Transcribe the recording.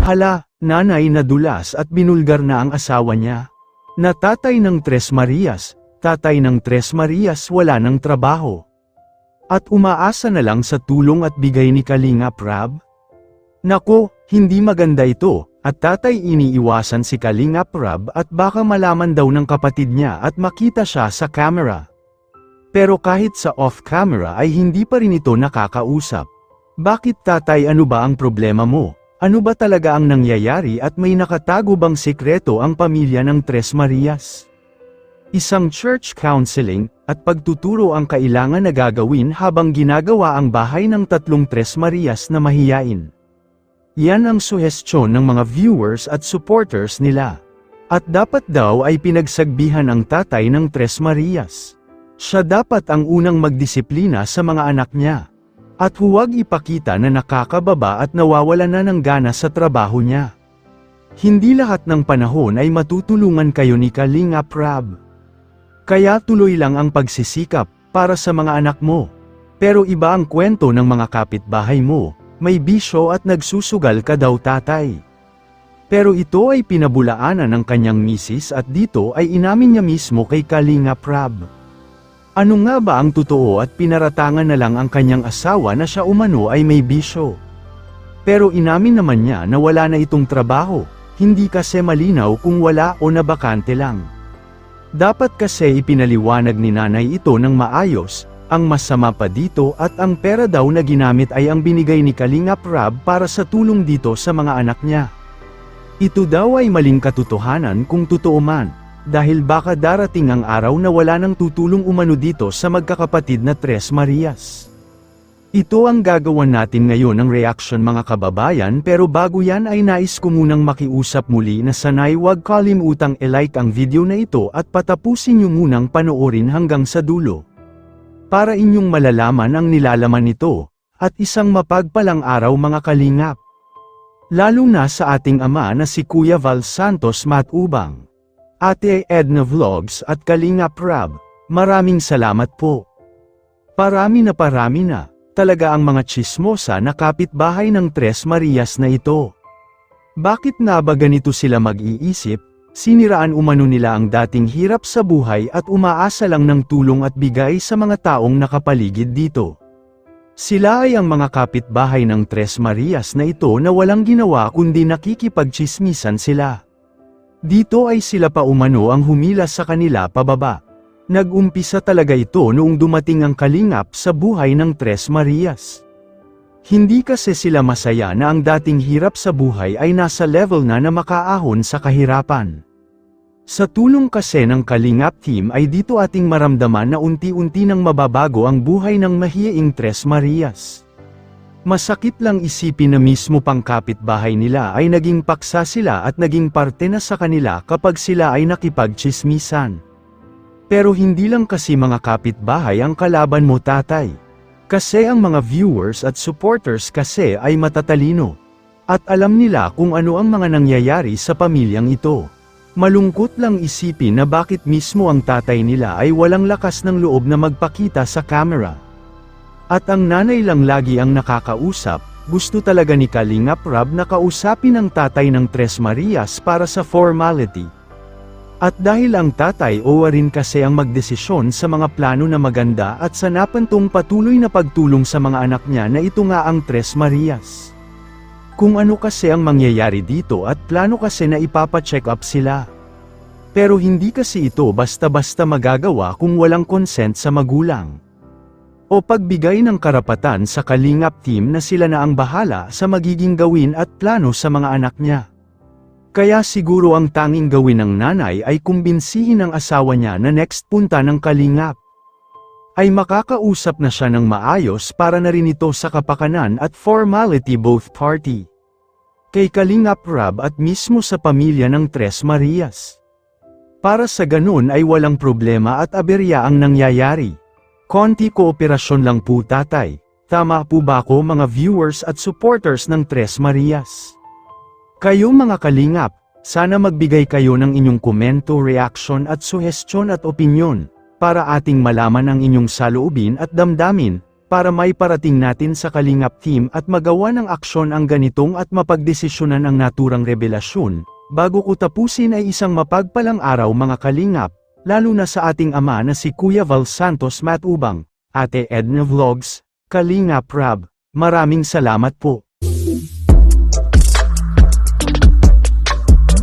Hala, nanay nadulas at binulgar na ang asawa niya. Na tatay ng Tres Marias, tatay ng Tres Marias wala ng trabaho. At umaasa na lang sa tulong at bigay ni Kalingap Rab? Nako, hindi maganda ito, at tatay iniiwasan si Kalingap Rab at baka malaman daw ng kapatid niya at makita siya sa camera. Pero kahit sa off-camera ay hindi pa rin ito nakakausap. Bakit tatay, ano ba ang problema mo? Ano ba talaga ang nangyayari at may nakatago bang sikreto ang pamilya ng Tres Marias? Isang church counseling at pagtuturo ang kailangan na gagawin habang ginagawa ang bahay ng tatlong Tres Marias na mahiyain. Yan ang suhestyon ng mga viewers at supporters nila. At dapat daw ay pinagsagbihan ang tatay ng Tres Marias. Siya dapat ang unang magdisiplina sa mga anak niya. At huwag ipakita na nakakababa at nawawala na ng gana sa trabaho niya. Hindi lahat ng panahon ay matutulungan kayo ni Kalingap Rab. Kaya tuloy lang ang pagsisikap para sa mga anak mo. Pero iba ang kwento ng mga kapitbahay mo, may bisyo at nagsusugal ka daw tatay. Pero ito ay pinabulaanan ng kanyang misis at dito ay inamin niya mismo kay Kalingap Rab. Ano nga ba ang totoo at pinaratangan na lang ang kanyang asawa na siya umano ay may bisyo. Pero inamin naman niya na wala na itong trabaho, hindi kasi malinaw kung wala o nabakante lang. Dapat kasi ipinaliwanag ni nanay ito ng maayos, ang masama pa dito at ang pera daw na ginamit ay ang binigay ni Kalingap Rab para sa tulong dito sa mga anak niya. Ito daw ay maling katotohanan kung totoo man. Dahil baka darating ang araw na wala nang tutulong umano dito sa magkakapatid na Tres Marias. Ito ang gagawan natin ngayon ng reaction mga kababayan, pero bago yan ay nais ko munang makiusap muli na sanay huwag kalimutang i-like ang video na ito at patapusin nyo munang panoorin hanggang sa dulo. Para inyong malalaman ang nilalaman nito, at isang mapagpalang araw mga kalingap. Lalo na sa ating ama na si Kuya Val Santos Matubang. Ate Edna Vlogs at Kalingap Rab, maraming salamat po. Parami na, talaga ang mga tsismosa na kapitbahay ng Tres Marias na ito. Bakit nga ba ganito sila mag-iisip? Siniraan umano nila ang dating hirap sa buhay at umaasa lang ng tulong at bigay sa mga taong nakapaligid dito. Sila ay ang mga kapitbahay ng Tres Marias na ito na walang ginawa kundi nakikipagtsismisan sila. Dito ay sila pa umano ang humilas sa kanila pababa. Nag-umpisa talaga ito noong dumating ang Kalingap sa buhay ng Tres Marias. Hindi kasi sila masaya na ang dating hirap sa buhay ay nasa level na makaahon sa kahirapan. Sa tulong kasi ng Kalingap team ay dito ating maramdaman na unti-unti nang mababago ang buhay ng mahiyaing Tres Marias. Masakit lang isipin na mismo pang kapitbahay nila ay naging paksa sila at naging parte na sa kanila kapag sila ay nakipagtsismisan. Pero hindi lang kasi mga kapitbahay ang kalaban mo tatay. Kasi ang mga viewers at supporters kasi ay matatalino. At alam nila kung ano ang mga nangyayari sa pamilyang ito. Malungkot lang isipin na bakit mismo ang tatay nila ay walang lakas ng loob na magpakita sa camera. At ang nanay lang lagi ang nakakausap, gusto talaga ni Kalingap Rab na kausapin ang tatay ng Tres Marias para sa formality. At dahil ang tatay owa rin kasi ang magdesisyon sa mga plano na maganda at sa napantong patuloy na pagtulong sa mga anak niya na ito nga ang Tres Marias. Kung ano kasi ang mangyayari dito at plano kasi na ipapacheck up sila. Pero hindi kasi ito basta-basta magagawa kung walang consent sa magulang. O pagbigay ng karapatan sa Kalingap team na sila na ang bahala sa magiging gawin at plano sa mga anak niya. Kaya siguro ang tanging gawin ng nanay ay kumbinsihin ang asawa niya na next punta ng Kalingap ay makakausap na siya ng maayos para na rin ito sa kapakanan at formality both party. Kay Kalingap Rab at mismo sa pamilya ng Tres Marias. Para sa ganun ay walang problema at aberya ang nangyayari. Konti kooperasyon lang po tatay. Tama po ba ako mga viewers at supporters ng Tres Marias? Kayo mga kalingap, sana magbigay kayo ng inyong komento, reaction at suhestyon at opinyon, para ating malaman ang inyong saloobin at damdamin, para may parating natin sa Kalingap team at magawa ng aksyon ang ganitong at mapagdesisyonan ang naturang revelasyon. Bago ko tapusin ay isang mapagpalang araw mga Kalingap, lalo na sa ating ama na si Kuya Val Santos Matubang, Ate Edna Vlogs, Kalingap Rab. Maraming salamat po.